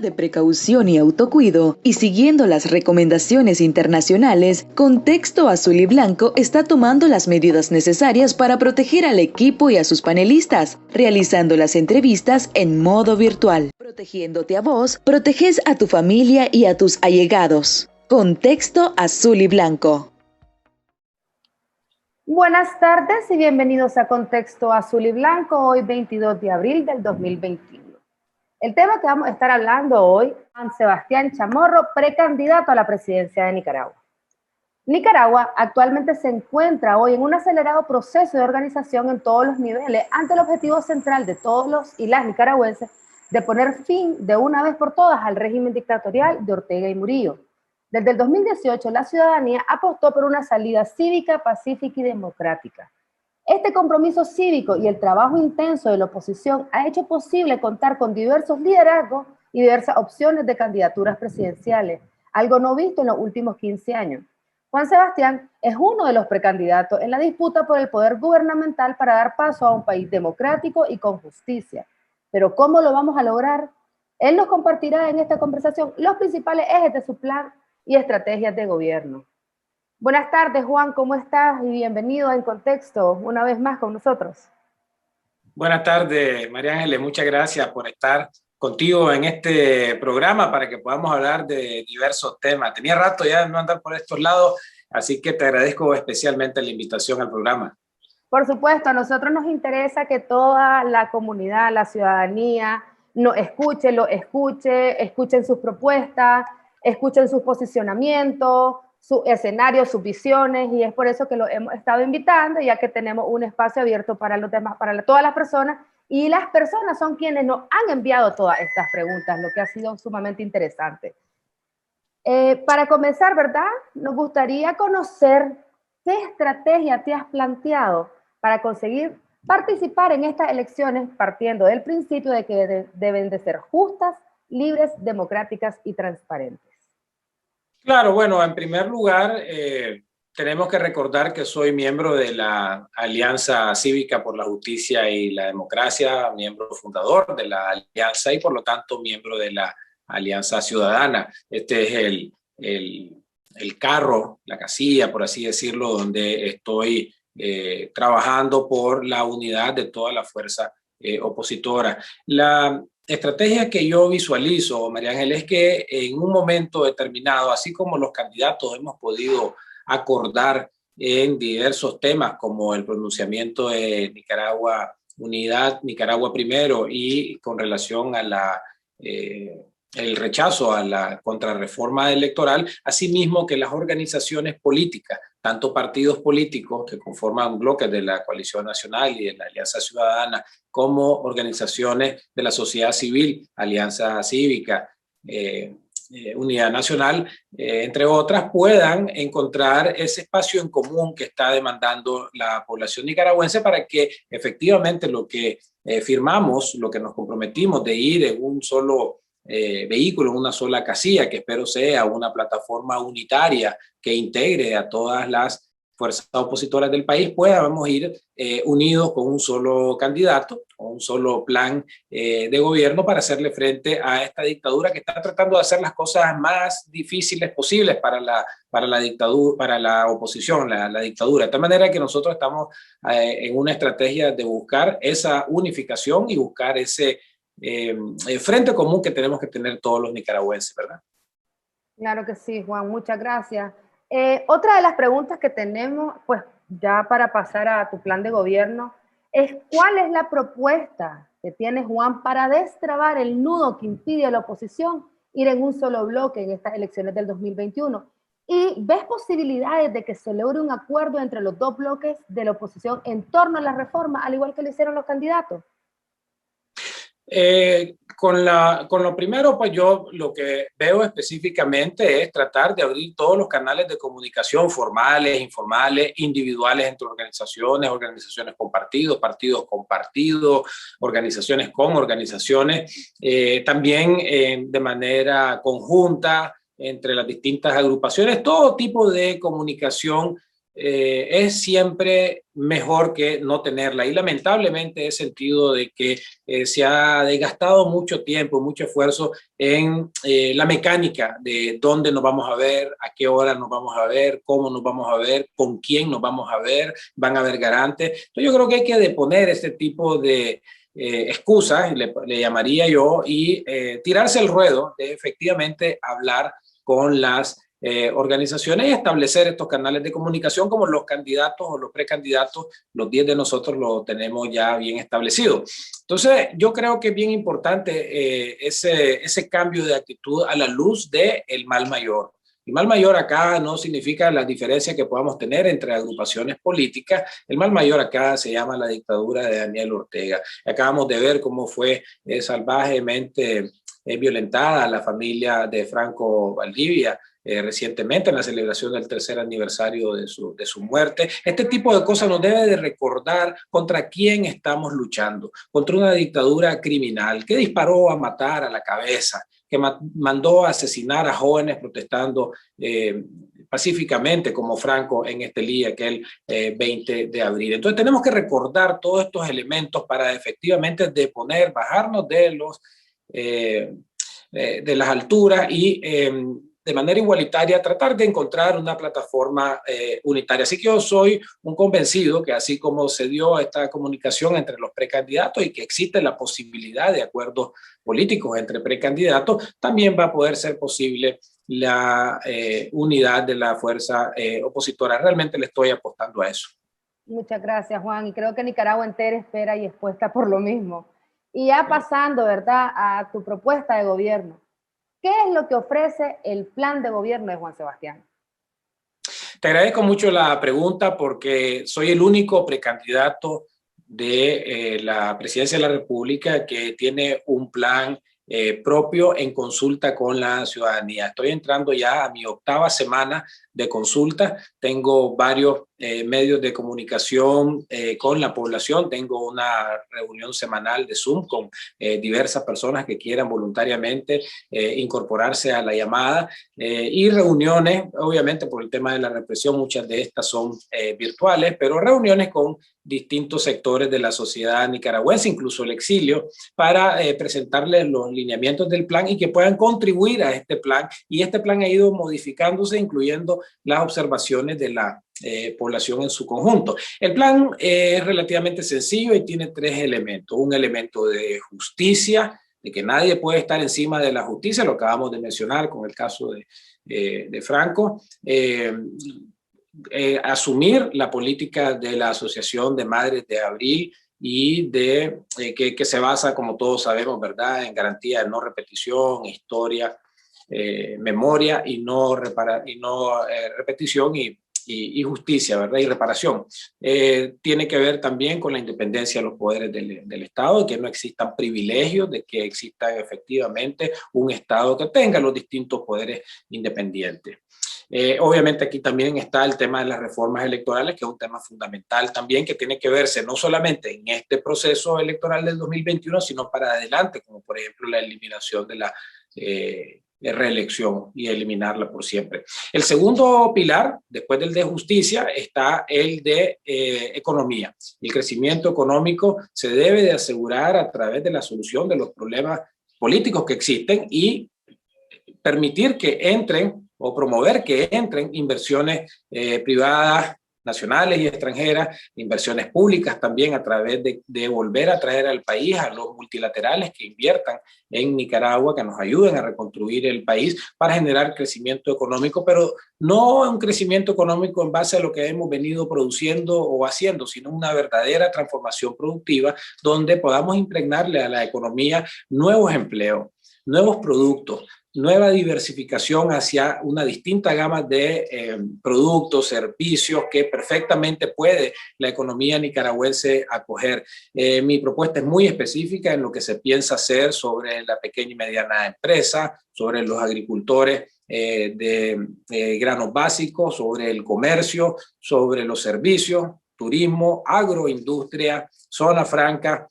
de precaución y autocuido y siguiendo las recomendaciones internacionales, Contexto Azul y Blanco está tomando las medidas necesarias para proteger al equipo y a sus panelistas, realizando las entrevistas en modo virtual. Protegiéndote a vos, proteges a tu familia y a tus allegados. Contexto Azul y Blanco. Buenas tardes y bienvenidos a Contexto Azul y Blanco, hoy 22 de abril del 2021. El tema que vamos a estar hablando hoy, Juan Sebastián Chamorro, precandidato a la presidencia de Nicaragua. Nicaragua actualmente se encuentra hoy en un acelerado proceso de organización en todos los niveles ante el objetivo central de todos los y las nicaragüenses de poner fin de una vez por todas al régimen dictatorial de Ortega y Murillo. Desde el 2018, la ciudadanía apostó por una salida cívica, pacífica y democrática. Este compromiso cívico y el trabajo intenso de la oposición ha hecho posible contar con diversos liderazgos y diversas opciones de candidaturas presidenciales, algo no visto en los últimos 15 años. Juan Sebastián es uno de los precandidatos en la disputa por el poder gubernamental para dar paso a un país democrático y con justicia. Pero ¿cómo lo vamos a lograr? Él nos compartirá en esta conversación los principales ejes de su plan y estrategias de gobierno. Buenas tardes, Juan, ¿cómo estás? Y bienvenido a En Contexto, una vez más con nosotros. Buenas tardes, María Ángeles, muchas gracias por estar contigo en este programa para que podamos hablar de diversos temas. Tenía rato ya de no andar por estos lados, así que te agradezco especialmente la invitación al programa. Por supuesto, a nosotros nos interesa que toda la comunidad, la ciudadanía, nos escuche, escuchen sus propuestas, escuchen sus posicionamientos, sus escenarios, sus visiones, y es por eso que lo hemos estado invitando, ya que tenemos un espacio abierto para los demás, para todas las personas, y las personas son quienes nos han enviado todas estas preguntas, lo que ha sido sumamente interesante. Para comenzar, ¿verdad? Nos gustaría conocer qué estrategia te has planteado para conseguir participar en estas elecciones partiendo del principio de que deben de ser justas, libres, democráticas y transparentes. Claro, bueno, en primer lugar, tenemos que recordar que soy miembro de la Alianza Cívica por la Justicia y la Democracia, miembro fundador de la Alianza y por lo tanto miembro de la Alianza Ciudadana. Este es el carro, la casilla, por así decirlo, donde estoy trabajando por la unidad de toda la fuerza opositora. La estrategia que yo visualizo, María Ángel, es que en un momento determinado, así como los candidatos hemos podido acordar en diversos temas como el pronunciamiento de Nicaragua Unidad, Nicaragua Primero y con relación a el rechazo a la contrarreforma electoral, asimismo que las organizaciones políticas, tanto partidos políticos que conforman bloques de la Coalición Nacional y de la Alianza Ciudadana, como organizaciones de la sociedad civil, Alianza Cívica, Unidad Nacional, entre otras, puedan encontrar ese espacio en común que está demandando la población nicaragüense para que efectivamente lo que firmamos, lo que nos comprometimos de ir en un solo vehículo, en una sola casilla, que espero sea una plataforma unitaria que integre a todas las fuerzas opositoras del país, podamos ir unidos con un solo candidato, con un solo plan de gobierno para hacerle frente a esta dictadura que está tratando de hacer las cosas más difíciles posibles para la dictadura, para la oposición, la dictadura. De tal manera que nosotros estamos en una estrategia de buscar esa unificación y buscar ese frente común que tenemos que tener todos los nicaragüenses, ¿verdad? Claro que sí, Juan, muchas gracias. Otra de las preguntas que tenemos, pues ya para pasar a tu plan de gobierno, es ¿cuál es la propuesta que tiene Juan para destrabar el nudo que impide a la oposición ir en un solo bloque en estas elecciones del 2021? ¿Y ves posibilidades de que se logre un acuerdo entre los dos bloques de la oposición en torno a la reforma, al igual que lo hicieron los candidatos? Con lo primero, pues yo lo que veo específicamente es tratar de abrir todos los canales de comunicación formales, informales, individuales entre organizaciones, organizaciones con partidos, partidos con partidos, organizaciones con organizaciones, también de manera conjunta entre las distintas agrupaciones, todo tipo de comunicación es siempre mejor que no tenerla. Y lamentablemente he sentido de que se ha desgastado mucho tiempo, mucho esfuerzo en la mecánica de dónde nos vamos a ver, a qué hora nos vamos a ver, cómo nos vamos a ver, con quién nos vamos a ver, van a haber garantes. Entonces yo creo que hay que deponer este tipo de excusas, le llamaría yo, y tirarse el ruedo de efectivamente hablar con las organizaciones y establecer estos canales de comunicación como los candidatos o los precandidatos, los 10 de nosotros lo tenemos ya bien establecido. Entonces, yo creo que es bien importante ese cambio de actitud a la luz del mal mayor. El mal mayor acá no significa las diferencias que podamos tener entre agrupaciones políticas. El mal mayor acá se llama la dictadura de Daniel Ortega. Acabamos de ver cómo fue salvajemente violentada la familia de Franco Valdivia recientemente en la celebración del tercer aniversario de su muerte. Este tipo de cosas nos debe de recordar contra quién estamos luchando, contra una dictadura criminal que disparó a matar a la cabeza, que mandó a asesinar a jóvenes protestando pacíficamente como Franco en Estelí aquel 20 de abril. Entonces tenemos que recordar todos estos elementos para efectivamente deponer, bajarnos de las alturas y de manera igualitaria tratar de encontrar una plataforma unitaria. Así que yo soy un convencido que así como se dio esta comunicación entre los precandidatos y que existe la posibilidad de acuerdos políticos entre precandidatos, también va a poder ser posible la unidad de la fuerza opositora. Realmente le estoy apostando a eso. Muchas gracias, Juan. Y creo que Nicaragua entera espera y expuesta por lo mismo. Y ya pasando, ¿verdad?, a tu propuesta de gobierno. ¿Qué es lo que ofrece el plan de gobierno de Juan Sebastián? Te agradezco mucho la pregunta porque soy el único precandidato de la presidencia de la República que tiene un plan propio en consulta con la ciudadanía. Estoy entrando ya a mi 8ª semana de consulta. Tengo varios medios de comunicación con la población. Tengo una reunión semanal de Zoom con diversas personas que quieran voluntariamente incorporarse a la llamada y reuniones, obviamente por el tema de la represión, muchas de estas son virtuales, pero reuniones con distintos sectores de la sociedad nicaragüense, incluso el exilio, para presentarles los lineamientos del plan y que puedan contribuir a este plan. Y este plan ha ido modificándose, incluyendo las observaciones de la población en su conjunto. El plan es relativamente sencillo y tiene 3 elementos. Un elemento de justicia, de que nadie puede estar encima de la justicia, lo acabamos de mencionar con el caso de Franco. Asumir la política de la Asociación de Madres de Abril y que se basa, como todos sabemos, ¿verdad?, en garantía de no repetición, historia, memoria y no repetición y justicia, ¿verdad?, y reparación. Tiene que ver también con la independencia de los poderes del Estado, que no existan privilegios, de que exista efectivamente un Estado que tenga los distintos poderes independientes. Obviamente aquí también está el tema de las reformas electorales, que es un tema fundamental también, que tiene que verse no solamente en este proceso electoral del 2021, sino para adelante, como por ejemplo la eliminación de la reelección y eliminarla por siempre. El segundo pilar, después del de justicia, está el de economía. El crecimiento económico se debe de asegurar a través de la solución de los problemas políticos que existen y permitir que entren o promover que entren inversiones privadas, nacionales y extranjeras, inversiones públicas también a través de volver a traer al país a los multilaterales que inviertan en Nicaragua, que nos ayuden a reconstruir el país para generar crecimiento económico, pero no un crecimiento económico en base a lo que hemos venido produciendo o haciendo, sino una verdadera transformación productiva donde podamos impregnarle a la economía nuevos empleos, nuevos productos, nueva diversificación hacia una distinta gama de productos, servicios que perfectamente puede la economía nicaragüense acoger. Mi propuesta es muy específica en lo que se piensa hacer sobre la pequeña y mediana empresa, sobre los agricultores de granos básicos, sobre el comercio, sobre los servicios, turismo, agroindustria, zona franca,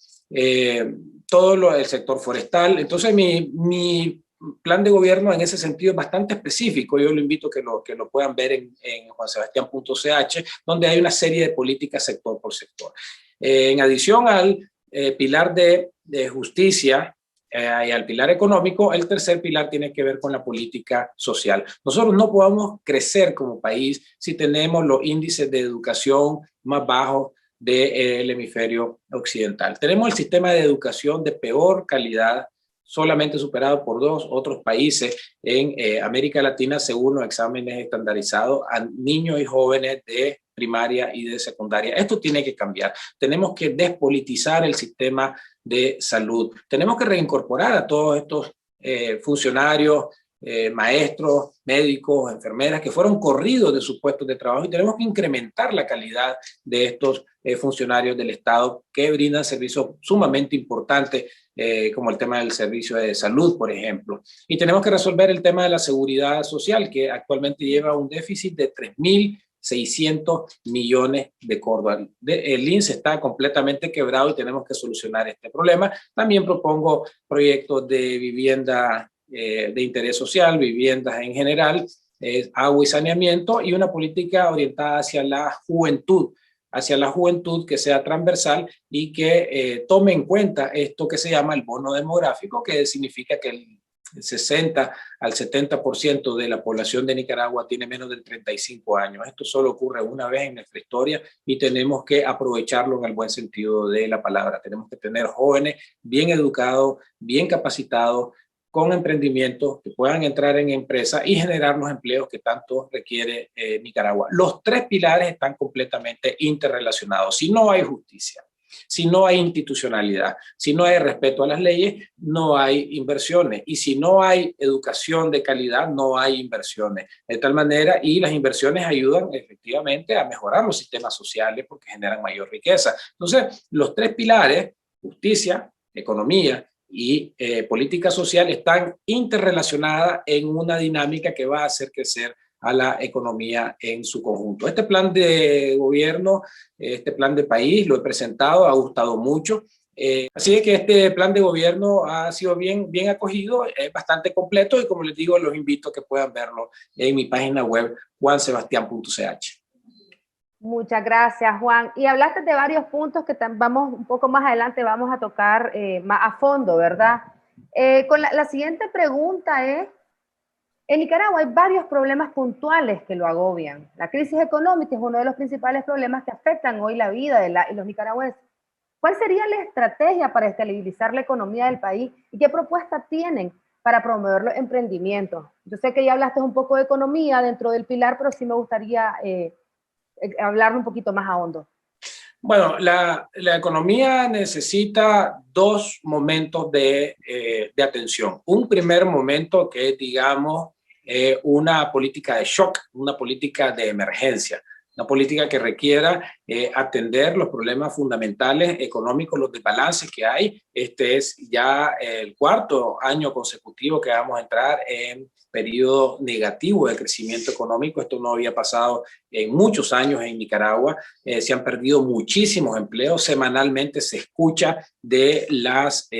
todo el sector forestal. Entonces mi plan de gobierno en ese sentido es bastante específico. Yo lo invito a que lo puedan ver en juansebastian.ch, donde hay una serie de políticas sector por sector. En adición al pilar de justicia y al pilar económico, el tercer pilar tiene que ver con la política social. Nosotros no podemos crecer como país si tenemos los índices de educación más bajos del hemisferio occidental. Tenemos el sistema de educación de peor calidad, solamente superado por 2 otros países en América Latina según los exámenes estandarizados a niños y jóvenes de primaria y de secundaria. Esto tiene que cambiar. Tenemos que despolitizar el sistema de salud. Tenemos que reincorporar a todos estos funcionarios, maestros, médicos, enfermeras que fueron corridos de sus puestos de trabajo, y tenemos que incrementar la calidad de estos funcionarios del Estado que brindan servicios sumamente importantes, como el tema del servicio de salud, por ejemplo. Y tenemos que resolver el tema de la seguridad social, que actualmente lleva un déficit de 3.600 millones de córdobas. El INSS está completamente quebrado y tenemos que solucionar este problema. También propongo proyectos de vivienda de interés social, viviendas en general, agua y saneamiento, y una política orientada hacia la juventud que sea transversal y que tome en cuenta esto que se llama el bono demográfico, que significa que el 60 al 70% de la población de Nicaragua tiene menos de 35 años. Esto solo ocurre una vez en nuestra historia y tenemos que aprovecharlo en el buen sentido de la palabra. Tenemos que tener jóvenes bien educados, bien capacitados, con emprendimientos que puedan entrar en empresas y generar los empleos que tanto requiere Nicaragua. Los 3 pilares están completamente interrelacionados. Si no hay justicia, si no hay institucionalidad, si no hay respeto a las leyes, no hay inversiones. Y si no hay educación de calidad, no hay inversiones. De tal manera, y las inversiones ayudan efectivamente a mejorar los sistemas sociales porque generan mayor riqueza. Entonces, los 3 pilares, justicia, economía y política social, están interrelacionadas en una dinámica que va a hacer crecer a la economía en su conjunto. Este plan de gobierno, este plan de país, lo he presentado, ha gustado mucho. Así es que este plan de gobierno ha sido bien acogido, es bastante completo y, como les digo, los invito a que puedan verlo en mi página web juansebastian.ch. Muchas gracias, Juan. Y hablaste de varios puntos que vamos un poco más adelante, vamos a tocar más a fondo, ¿verdad? Con la siguiente pregunta es, en Nicaragua hay varios problemas puntuales que lo agobian. La crisis económica es uno de los principales problemas que afectan hoy la vida de los nicaragüenses. ¿Cuál sería la estrategia para estabilizar la economía del país y qué propuestas tienen para promover los emprendimientos? Yo sé que ya hablaste un poco de economía dentro del pilar, pero sí me gustaría hablar un poquito más a hondo. Bueno, la economía necesita 2 momentos de atención. Un primer momento que es, digamos, una política de shock, una política de emergencia, una política que requiera atender los problemas fundamentales económicos, los desbalances que hay. Este es ya el 4º año consecutivo que vamos a entrar en periodo negativo de crecimiento económico. Esto no había pasado en muchos años en Nicaragua. Se han perdido muchísimos empleos. Semanalmente se escucha de las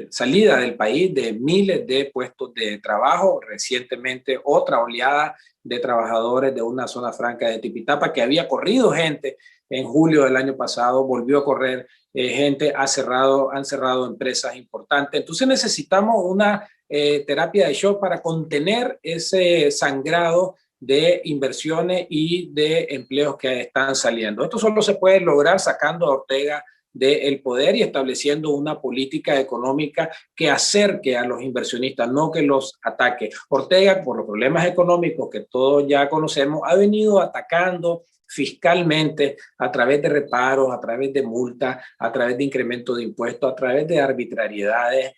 salidas del país de miles de puestos de trabajo. Recientemente otra oleada de trabajadores de una zona franca de Tipitapa que había corrido gente en julio del año pasado, volvió a correr gente, han cerrado empresas importantes. Entonces necesitamos una terapia de shock para contener ese sangrado de inversiones y de empleos que están saliendo. Esto solo se puede lograr sacando a Ortega del poder y estableciendo una política económica que acerque a los inversionistas, no que los ataque. Ortega, por los problemas económicos que todos ya conocemos, ha venido atacando fiscalmente a través de reparos, a través de multas, a través de incremento de impuestos, a través de arbitrariedades,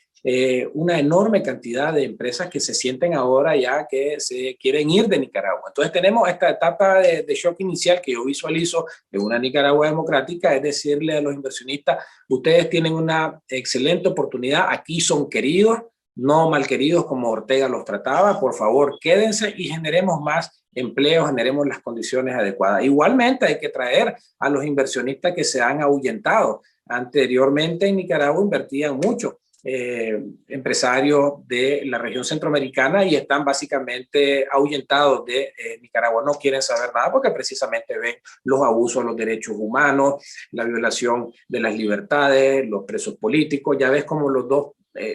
una enorme cantidad de empresas que se sienten ahora ya que se quieren ir de Nicaragua. Entonces tenemos esta etapa de shock inicial que yo visualizo en una Nicaragua democrática, es decirle a los inversionistas, ustedes tienen una excelente oportunidad, aquí son queridos, no mal queridos como Ortega los trataba, por favor quédense y generemos más empleo, generemos las condiciones adecuadas. Igualmente hay que traer a los inversionistas que se han ahuyentado. Anteriormente en Nicaragua invertían mucho. empresarios de la región centroamericana y están básicamente ahuyentados de Nicaragua. No quieren saber nada porque precisamente ven los abusos a los derechos humanos, la violación de las libertades, los presos políticos. Ya ves cómo los dos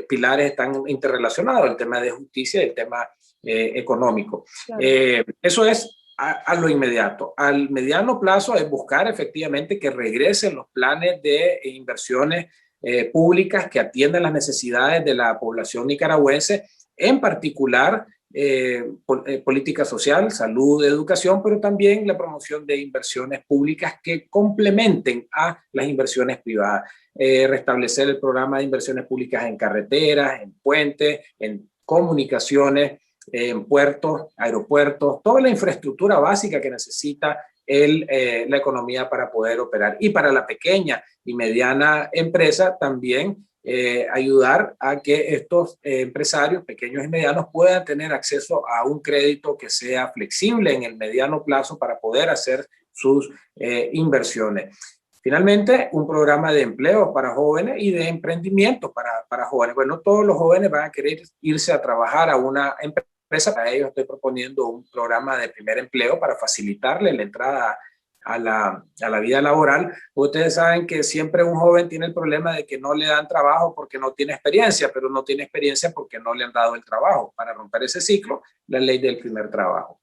pilares están interrelacionados, el tema de justicia y el tema económico. Claro. Eso es a lo inmediato. Al mediano plazo es buscar efectivamente que regresen los planes de inversiones públicas que atiendan las necesidades de la población nicaragüense, en particular política social, salud, educación, pero también la promoción de inversiones públicas que complementen a las inversiones privadas. Restablecer el programa de inversiones públicas en carreteras, en puentes, en comunicaciones, en puertos, aeropuertos, toda la infraestructura básica que necesita la economía para poder operar. Y para la pequeña y mediana empresa también ayudar a que estos empresarios pequeños y medianos puedan tener acceso a un crédito que sea flexible en el mediano plazo para poder hacer sus inversiones. Finalmente, un programa de empleo para jóvenes y de emprendimiento para jóvenes. Bueno, todos los jóvenes van a querer irse a trabajar a una empresa. Para ello estoy proponiendo un programa de primer empleo para facilitarle la entrada a la vida laboral. Ustedes saben que siempre un joven tiene el problema de que no le dan trabajo porque no tiene experiencia, pero no tiene experiencia porque no le han dado el trabajo. Para romper ese ciclo, la ley del primer trabajo.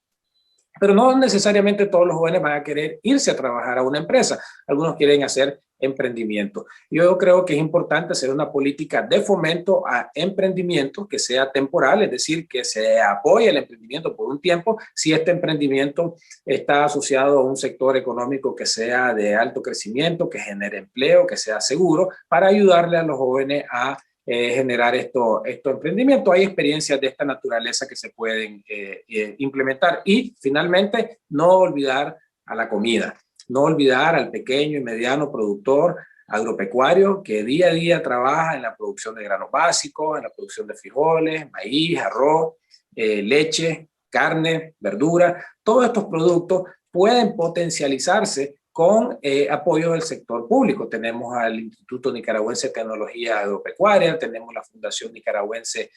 Pero no necesariamente todos los jóvenes van a querer irse a trabajar a una empresa. Algunos quieren hacer emprendimiento. Yo creo que es importante hacer una política de fomento a emprendimiento que sea temporal, es decir, que se apoye el emprendimiento por un tiempo si este emprendimiento está asociado a un sector económico que sea de alto crecimiento, que genere empleo, que sea seguro, para ayudarle a los jóvenes a generar estos emprendimientos. Hay experiencias de esta naturaleza que se pueden implementar. Y finalmente, no olvidar a la comida, no olvidar al pequeño y mediano productor agropecuario que día a día trabaja en la producción de granos básicos, en la producción de frijoles, maíz, arroz, leche, carne, verdura. Todos estos productos pueden potencializarse con apoyo del sector público. Tenemos al Instituto Nicaragüense de Tecnología Agropecuaria, tenemos la Fundación Nicaragüense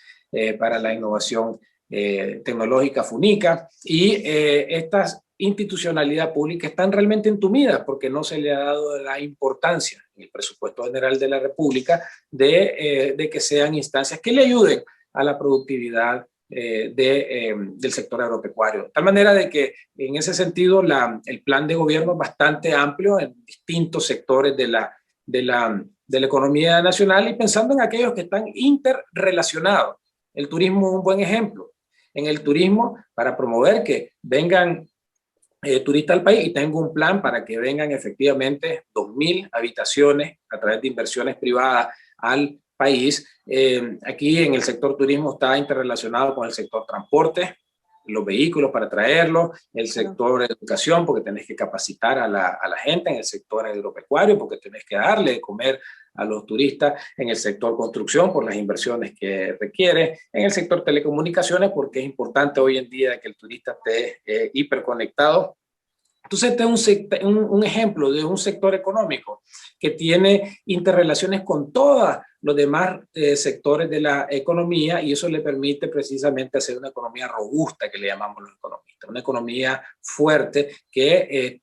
para la Innovación Tecnológica, FUNICA, y estas institucionalidad pública están realmente entumidas porque no se le ha dado la importancia en el presupuesto general de la República de que sean instancias que le ayuden a la productividad del sector agropecuario. De tal manera de que en ese sentido el plan de gobierno es bastante amplio en distintos sectores de la economía nacional y pensando en aquellos que están interrelacionados. El turismo es un buen ejemplo. En el turismo, para promover que vengan turistas al país, y tengo un plan para que vengan efectivamente 2.000 habitaciones a través de inversiones privadas al país. Aquí en el sector turismo está interrelacionado con el sector transporte, los vehículos para traerlos, el sector educación, porque tenés que capacitar a la gente, en el sector agropecuario, porque tenés que darle de comer a los turistas, en el sector construcción, por las inversiones que requiere, en el sector telecomunicaciones, porque es importante hoy en día que el turista esté hiperconectado. Entonces, este es un ejemplo de un sector económico que tiene interrelaciones con todos los demás sectores de la economía, y eso le permite precisamente hacer una economía robusta, que le llamamos los economistas, una economía fuerte que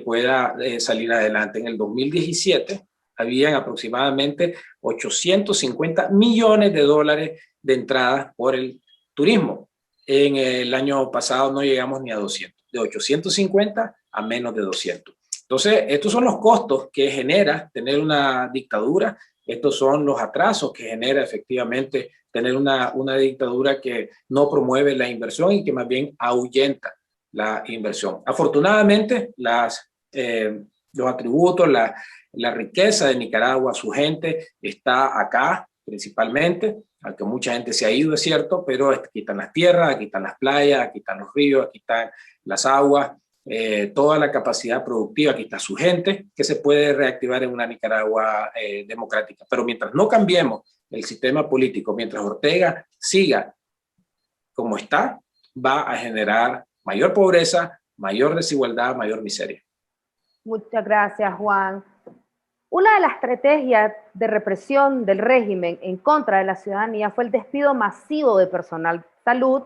pueda salir adelante. En el 2017 habían aproximadamente 850 millones de dólares de entradas por el turismo. En el año pasado no llegamos ni a 200. De 850 a menos de 200. Entonces, estos son los costos que genera tener una dictadura, estos son los atrasos que genera efectivamente tener una dictadura que no promueve la inversión y que más bien ahuyenta la inversión. Afortunadamente, los atributos, la riqueza de Nicaragua, su gente está acá principalmente, aunque mucha gente se ha ido, es cierto, pero aquí están las tierras, aquí están las playas, aquí están los ríos, aquí están las aguas, toda la capacidad productiva, aquí está su gente, que se puede reactivar en una Nicaragua democrática. Pero mientras no cambiemos el sistema político, mientras Ortega siga como está, va a generar mayor pobreza, mayor desigualdad, mayor miseria. Muchas gracias, Juan. Una de las estrategias de represión del régimen en contra de la ciudadanía fue el despido masivo de personal de salud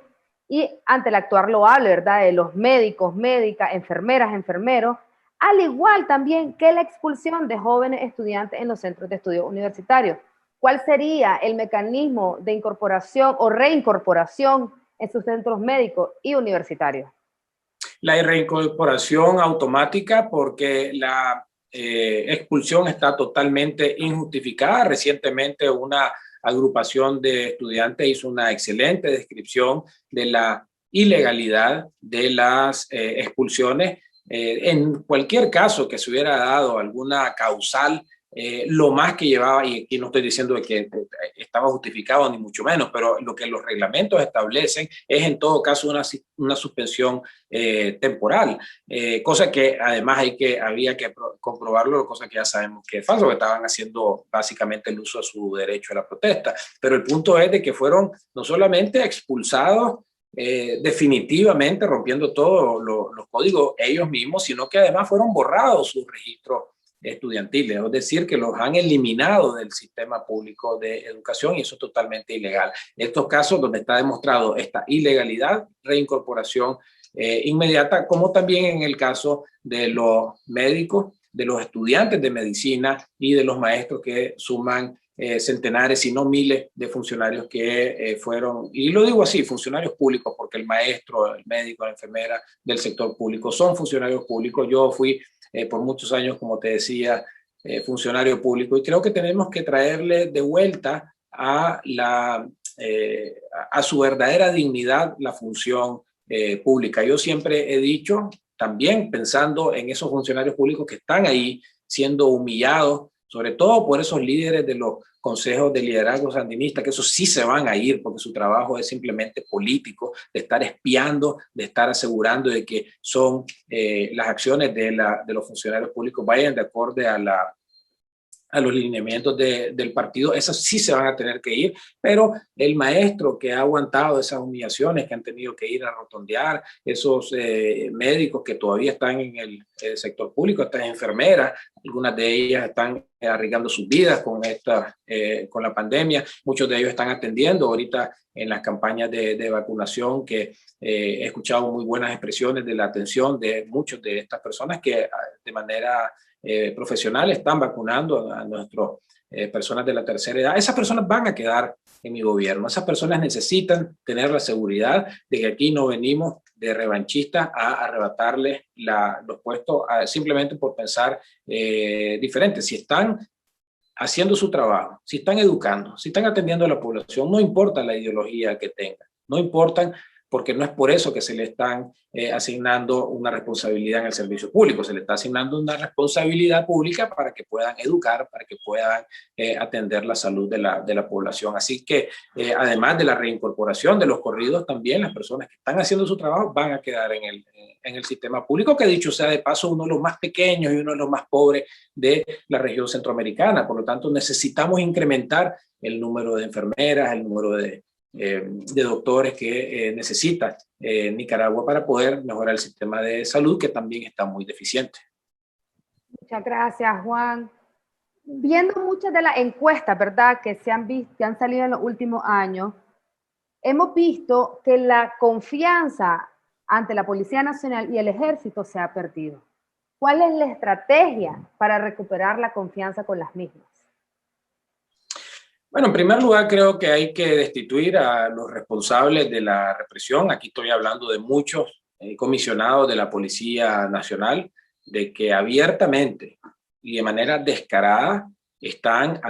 y ante el actuar loable, ¿verdad?, de los médicos, médicas, enfermeras, enfermeros, al igual también que la expulsión de jóvenes estudiantes en los centros de estudios universitarios. ¿Cuál sería el mecanismo de incorporación o reincorporación en sus centros médicos y universitarios? La reincorporación automática, porque la expulsión está totalmente injustificada. Recientemente una agrupación de estudiantes hizo una excelente descripción de la ilegalidad de las expulsiones. En cualquier caso que se hubiera dado alguna causal, lo más que llevaba, y aquí no estoy diciendo de que estaba justificado ni mucho menos, pero lo que los reglamentos establecen es en todo caso una suspensión temporal, cosa que además había que comprobarlo, cosa que ya sabemos que es falso, que estaban haciendo básicamente el uso de su derecho a la protesta. Pero el punto es de que fueron no solamente expulsados definitivamente, rompiendo todos los códigos ellos mismos, sino que además fueron borrados sus registros estudiantiles, es decir, que los han eliminado del sistema público de educación, y eso es totalmente ilegal. En estos casos donde está demostrado esta ilegalidad, reincorporación inmediata, como también en el caso de los médicos, de los estudiantes de medicina y de los maestros que suman centenares, si no miles de funcionarios que fueron, y lo digo así, funcionarios públicos, porque el maestro, el médico, la enfermera del sector público son funcionarios públicos. Yo fui por muchos años, como te decía, funcionario público, y creo que tenemos que traerle de vuelta a su verdadera dignidad la función pública. Yo siempre he dicho, también pensando en esos funcionarios públicos que están ahí siendo humillados, sobre todo por esos líderes de los consejos de liderazgo sandinista, que esos sí se van a ir porque su trabajo es simplemente político, de estar espiando, de estar asegurando de que son las acciones de los funcionarios públicos vayan de acuerdo a los lineamientos del partido. Esas sí se van a tener que ir, pero el maestro que ha aguantado esas humillaciones, que han tenido que ir a rotondear, esos médicos que todavía están en el sector público, estas enfermeras, algunas de ellas están arriesgando sus vidas con la pandemia, muchos de ellos están atendiendo ahorita en las campañas de vacunación, que he escuchado muy buenas expresiones de la atención de muchas de estas personas que de manera profesional están vacunando a nuestras personas de la tercera edad. Esas personas van a quedar en mi gobierno. Esas personas necesitan tener la seguridad de que aquí no venimos de revanchistas a arrebatarles los puestos simplemente por pensar diferente. Si están haciendo su trabajo, si están educando, si están atendiendo a la población, no importa la ideología que tengan, no importan, porque no es por eso que se le están asignando una responsabilidad en el servicio público, se le está asignando una responsabilidad pública para que puedan educar, para que puedan atender la salud de la población. Así que además de la reincorporación de los corridos, también las personas que están haciendo su trabajo van a quedar en el sistema público, que dicho sea de paso, uno de los más pequeños y uno de los más pobres de la región centroamericana. Por lo tanto, necesitamos incrementar el número de enfermeras, el número de doctores que necesita Nicaragua para poder mejorar el sistema de salud, que también está muy deficiente. Muchas gracias, Juan. Viendo muchas de las encuestas, ¿verdad?, que se han visto, que han salido en los últimos años, hemos visto que la confianza ante la Policía Nacional y el Ejército se ha perdido. ¿Cuál es la estrategia para recuperar la confianza con las mismas? Bueno, en primer lugar, creo que hay que destituir a los responsables de la represión. Aquí estoy hablando de muchos comisionados de la Policía Nacional, de que abiertamente y de manera descarada están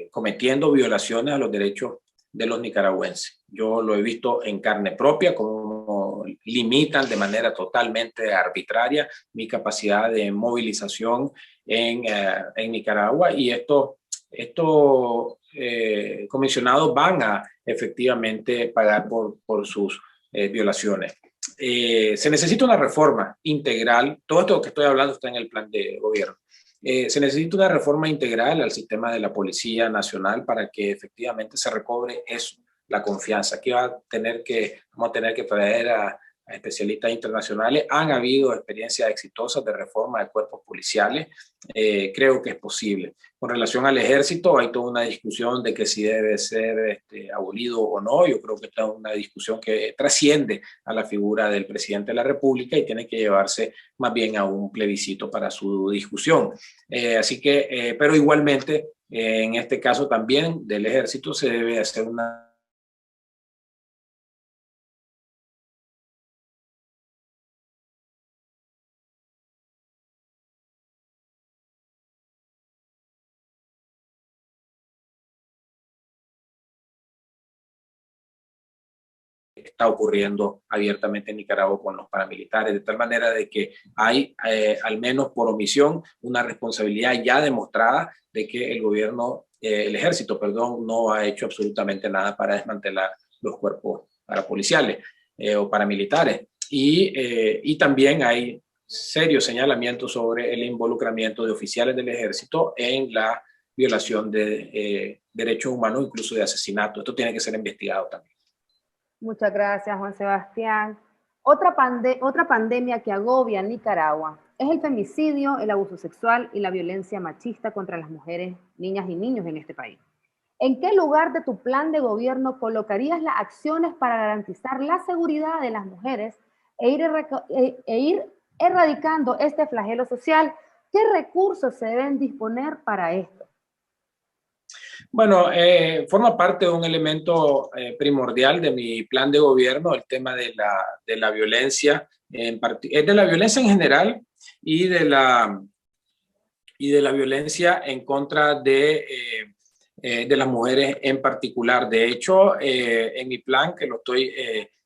cometiendo violaciones a los derechos de los nicaragüenses. Yo lo he visto en carne propia, cómo limitan de manera totalmente arbitraria mi capacidad de movilización en Nicaragua, y estos comisionados van a efectivamente pagar por sus violaciones. Se necesita una reforma integral. Todo esto que estoy hablando está en el plan de gobierno. Se necesita una reforma integral al sistema de la Policía Nacional para que efectivamente se recobre eso, la confianza. Aquí vamos a tener que traer a especialistas internacionales. Han habido experiencias exitosas de reforma de cuerpos policiales. Creo que es posible. Con relación al ejército, hay toda una discusión de que si debe ser abolido o no. Yo creo que esta es una discusión que trasciende a la figura del presidente de la República y tiene que llevarse más bien a un plebiscito para su discusión. Pero igualmente, en este caso también del ejército se debe hacer una está ocurriendo abiertamente en Nicaragua con los paramilitares, de tal manera de que hay, al menos por omisión, una responsabilidad ya demostrada de que el gobierno, el ejército, perdón, no ha hecho absolutamente nada para desmantelar los cuerpos parapoliciales o paramilitares. Y también hay serios señalamientos sobre el involucramiento de oficiales del ejército en la violación de derechos humanos, incluso de asesinato. Esto tiene que ser investigado también. Muchas gracias, Juan Sebastián. Otra pandemia que agobia a Nicaragua es el femicidio, el abuso sexual y la violencia machista contra las mujeres, niñas y niños en este país. ¿En qué lugar de tu plan de gobierno colocarías las acciones para garantizar la seguridad de las mujeres e ir erradicando este flagelo social? ¿Qué recursos se deben disponer para esto? Bueno, forma parte de un elemento primordial de mi plan de gobierno, el tema de la violencia, es de la violencia en general y de la violencia en contra de las mujeres en particular. De hecho, en mi plan, que lo estoy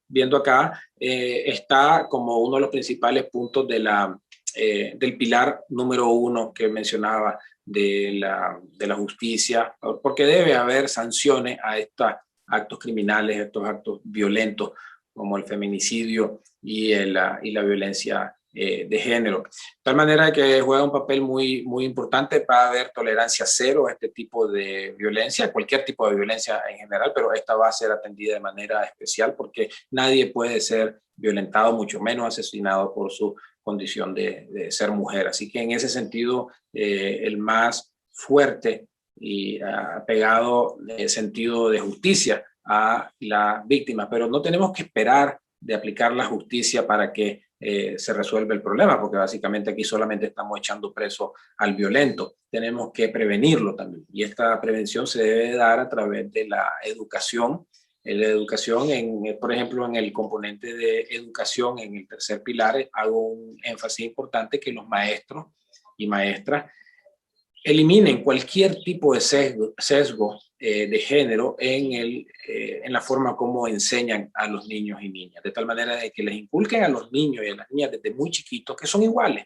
viendo acá, está como uno de los principales puntos del pilar número 1 que mencionaba, de la justicia, porque debe haber sanciones a estos actos criminales, a estos actos violentos como el feminicidio y la violencia de género. De tal manera que juega un papel muy, muy importante para haber tolerancia cero a este tipo de violencia, cualquier tipo de violencia en general, pero esta va a ser atendida de manera especial porque nadie puede ser violentado, mucho menos asesinado por su condición de ser mujer. Así que en ese sentido, el más fuerte y apegado sentido de justicia a la víctima, pero no tenemos que esperar de aplicar la justicia para que se resuelva el problema, porque básicamente aquí solamente estamos echando preso al violento. Tenemos que prevenirlo también, y esta prevención se debe dar a través de la educación. La educación, por ejemplo, en el componente de educación, en el tercer pilar, hago un énfasis importante que los maestros y maestras eliminen cualquier tipo de sesgo de género en la forma como enseñan a los niños y niñas, de tal manera de que les inculquen a los niños y a las niñas desde muy chiquitos que son iguales,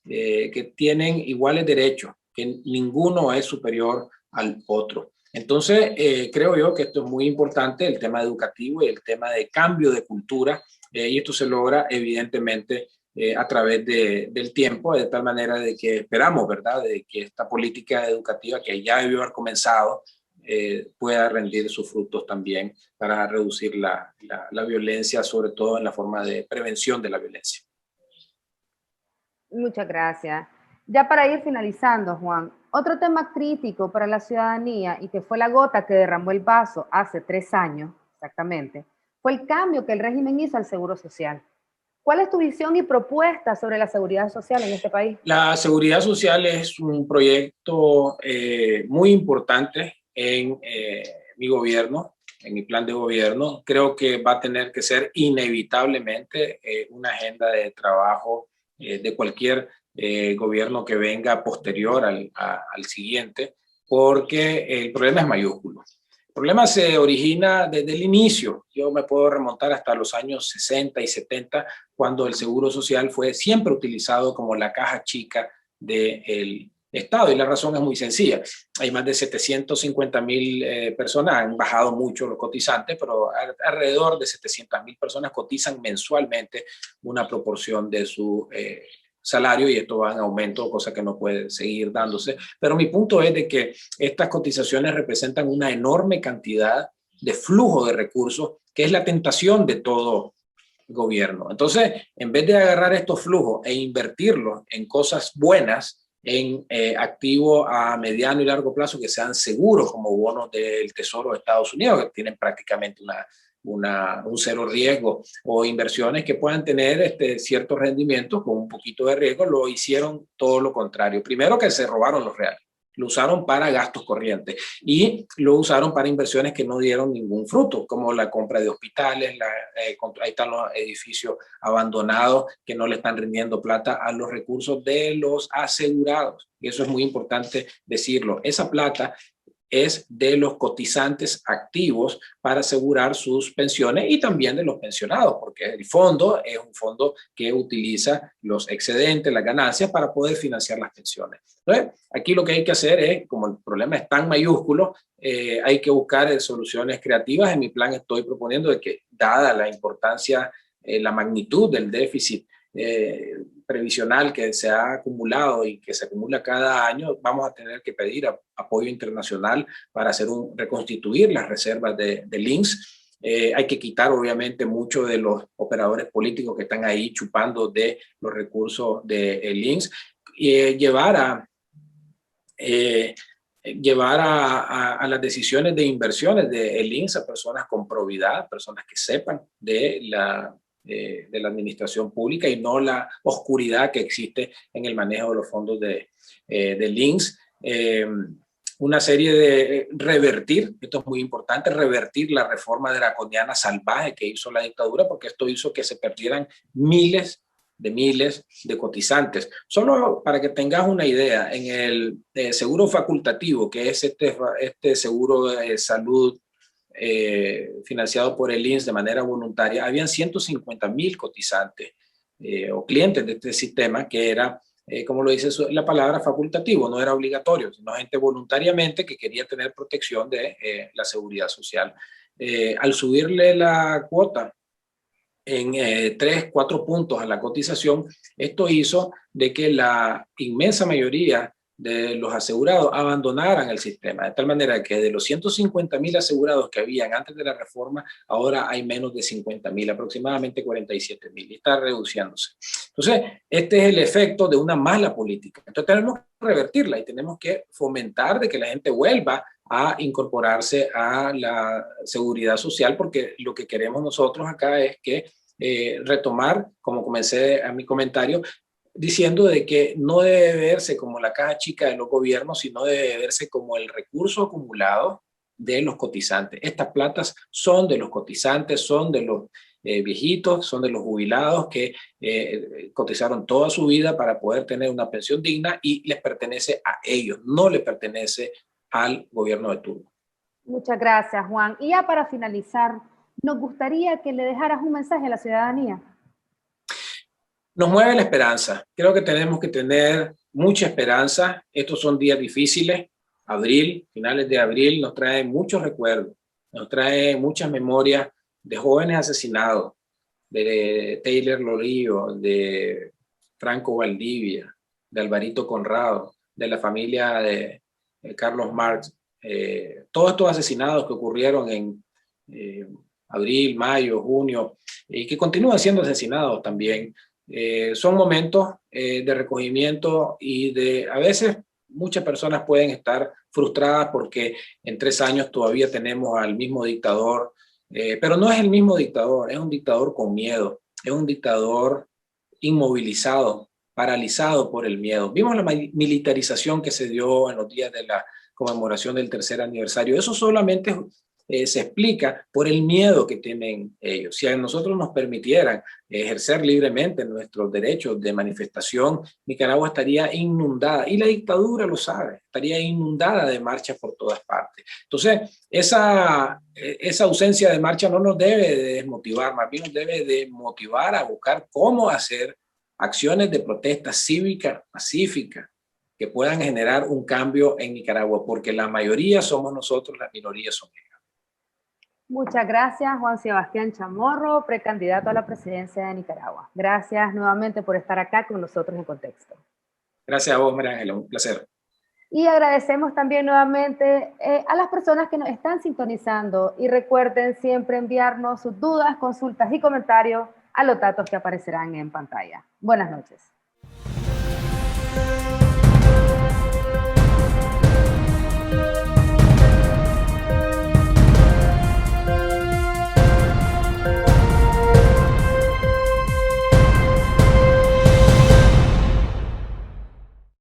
que tienen iguales derechos, que ninguno es superior al otro. Entonces, creo yo que esto es muy importante, el tema educativo y el tema de cambio de cultura, y esto se logra evidentemente a través del tiempo, de tal manera de que esperamos, ¿verdad?, de que esta política educativa que ya debió haber comenzado pueda rendir sus frutos también para reducir la violencia, sobre todo en la forma de prevención de la violencia. Muchas gracias. Ya para ir finalizando, Juan, otro tema crítico para la ciudadanía y que fue la gota que derramó el vaso hace 3 años, exactamente, fue el cambio que el régimen hizo al Seguro Social. ¿Cuál es tu visión y propuesta sobre la seguridad social en este país? La seguridad social es un proyecto muy importante en mi gobierno, en mi plan de gobierno. Creo que va a tener que ser inevitablemente una agenda de trabajo de cualquier gobierno que venga posterior al siguiente, porque el problema es mayúsculo. El problema se origina desde el inicio. Yo me puedo remontar hasta los años 60 y 70, cuando el Seguro Social fue siempre utilizado como la caja chica del Estado. Y la razón es muy sencilla. Hay más de 750.000 personas, han bajado mucho los cotizantes, pero alrededor de 700.000 personas cotizan mensualmente una proporción de su salario, y esto va en aumento, cosa que no puede seguir dándose. Pero mi punto es de que estas cotizaciones representan una enorme cantidad de flujo de recursos, que es la tentación de todo gobierno. Entonces, en vez de agarrar estos flujos e invertirlos en cosas buenas, en activos a mediano y largo plazo que sean seguros, como bonos del Tesoro de Estados Unidos, que tienen prácticamente un cero riesgo, o inversiones que puedan tener ciertos rendimientos con un poquito de riesgo, lo hicieron todo lo contrario. Primero, que se robaron los reales. Lo usaron para gastos corrientes y lo usaron para inversiones que no dieron ningún fruto, como la compra de hospitales, ahí están los edificios abandonados que no le están rindiendo plata a los recursos de los asegurados. Y eso es muy importante decirlo. Esa plata es de los cotizantes activos para asegurar sus pensiones y también de los pensionados, porque el fondo es un fondo que utiliza los excedentes, las ganancias para poder financiar las pensiones. Entonces, aquí lo que hay que hacer es, como el problema es tan mayúsculo, hay que buscar soluciones creativas. En mi plan estoy proponiendo de que, dada la importancia, la magnitud del déficit previsional que se ha acumulado y que se acumula cada año, vamos a tener que pedir apoyo internacional para reconstituir las reservas de Linx. Hay que quitar, obviamente, muchos de los operadores políticos que están ahí chupando de los recursos de Linx y llevar a las decisiones de inversiones de Linx a personas con probidad, personas que sepan de la administración pública y no la oscuridad que existe en el manejo de los fondos de Linx. Una serie de revertir, esto es muy importante, revertir la reforma draconiana salvaje que hizo la dictadura, porque esto hizo que se perdieran miles de cotizantes. Solo para que tengas una idea, en el seguro facultativo, que es este seguro de salud financiado por el INSS de manera voluntaria, habían 150,000 cotizantes o clientes de este sistema que era, como lo dice la palabra, facultativo, no era obligatorio, sino gente voluntariamente que quería tener protección de la seguridad social. Al subirle la cuota en 3, 4 puntos a la cotización, esto hizo de que la inmensa mayoría de los asegurados abandonaran el sistema, de tal manera que de los 150,000 asegurados que habían antes de la reforma, ahora hay menos de 50,000, aproximadamente 47,000, y está reduciéndose. Entonces, este es el efecto de una mala política. Entonces, tenemos que revertirla y tenemos que fomentar de que la gente vuelva a incorporarse a la seguridad social, porque lo que queremos nosotros acá es que retomar, como comencé a mi comentario, diciendo de que no debe verse como la caja chica de los gobiernos, sino debe verse como el recurso acumulado de los cotizantes. Estas platas son de los cotizantes, son de los viejitos, son de los jubilados que cotizaron toda su vida para poder tener una pensión digna y les pertenece a ellos, no les pertenece al gobierno de turno. Muchas gracias, Juan. Y ya para finalizar, nos gustaría que le dejaras un mensaje a la ciudadanía. Nos mueve la esperanza. Creo que tenemos que tener mucha esperanza. Estos son días difíciles. Abril, finales de abril, nos trae muchos recuerdos, nos trae muchas memorias de jóvenes asesinados, de Taylor Lorillo, de Franco Valdivia, de Alvarito Conrado, de la familia de Carlos Marx. Todos estos asesinados que ocurrieron en abril, mayo, junio, y que continúan siendo asesinados también. Son momentos de recogimiento y a veces muchas personas pueden estar frustradas porque en 3 años todavía tenemos al mismo dictador, pero no es el mismo dictador, es un dictador con miedo, es un dictador inmovilizado, paralizado por el miedo. Vimos la militarización que se dio en los días de la conmemoración del 3er aniversario. Eso solamente se explica por el miedo que tienen ellos. Si a nosotros nos permitieran ejercer libremente nuestros derechos de manifestación, Nicaragua estaría inundada, y la dictadura lo sabe, estaría inundada de marchas por todas partes. Entonces, esa ausencia de marcha no nos debe de desmotivar, más bien nos debe de motivar a buscar cómo hacer acciones de protesta cívica, pacífica, que puedan generar un cambio en Nicaragua, porque la mayoría somos nosotros, las minorías son ellos. Muchas gracias, Juan Sebastián Chamorro, precandidato a la presidencia de Nicaragua. Gracias nuevamente por estar acá con nosotros en Contexto. Gracias a vos, María Ángela, un placer. Y agradecemos también nuevamente a las personas que nos están sintonizando, y recuerden siempre enviarnos sus dudas, consultas y comentarios a los datos que aparecerán en pantalla. Buenas noches.